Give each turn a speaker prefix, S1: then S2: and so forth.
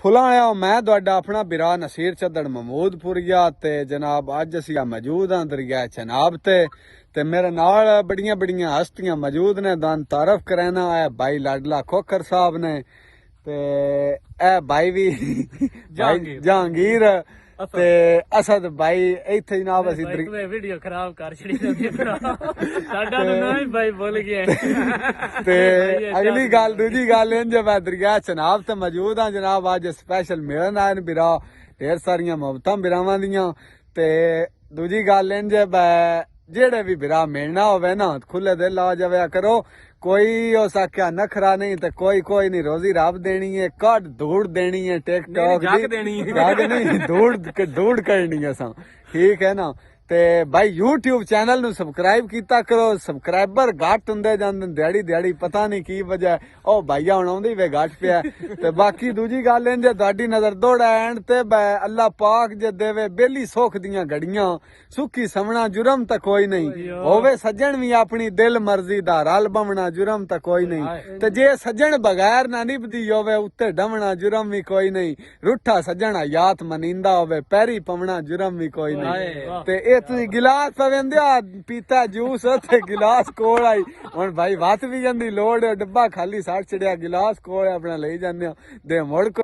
S1: फुलां आया मैं तुहाडा अपना बिरा नसीर चदड़ महमूदपुरिया ते जनाब अज असी मौजूद हाँ दरिया चनाब ते मेरे नाल बड़ियां बड़ियां हस्तियां मौजूद ने दान तारफ करना है भाई लाडला खोखर साहब ने ते ए भाई भी जहांगीर ते असद भाई इत्थे जनाब असी
S2: वीडियो खराब कर छड़ी साडा ना ही भाई बोल गया
S1: ते अगली गल दूजी गल इंज मैं दरिया चनाब ते मौजूद हाँ जनाब अज स्पेशल मिलन आए बिरा ढेर सारियां मुहब्बतां बिरावां दियां ते दूजी गल इंज जेड़े भी बिरा मिलना होवे ना खुले दिल आ जावे करो कोई हो सके नखरा नहीं तो कोई नहीं रोजी रब देनी है कट धूड़ देनी है टिकटॉक जग नहीं धूड़ करनी है सा ठीक है ना ते भाई यूट्यूब चैनल नु सबसक्राइब कीता करो सबसक्राइबर घट हुंदे जांदे दिहाड़ी पता नहीं की वजह ओ भाईया हुण आउंदी वे घट पिया ते बाकी दूजी गल इंज तुहाडी नजर दौड़ा एंड ते अल्लाह पाक जे देवे बेली सुख दियां घड़ियां सुखी समना जुर्म तो कोई नहीं होवे सज्जन भी अपनी दिल मर्जी दा रल बमना जुर्म तो कोई नहीं ते जे सज्जन बगैर ना निभदी होवे उत्ते डमना जुर्म भी कोई नहीं रुठा सज्जन हयात मनींदा होवे पैरी पवना जुर्म भी कोई नहीं ते तुसी गिलास पवेंदे पीता जूस ते गिलास कोल आई हुण भाई वत भी जंदी लोड़ डब्बा खाली सड़ छड़िया गिलास कोल अपना लेई जांदे दे मुड़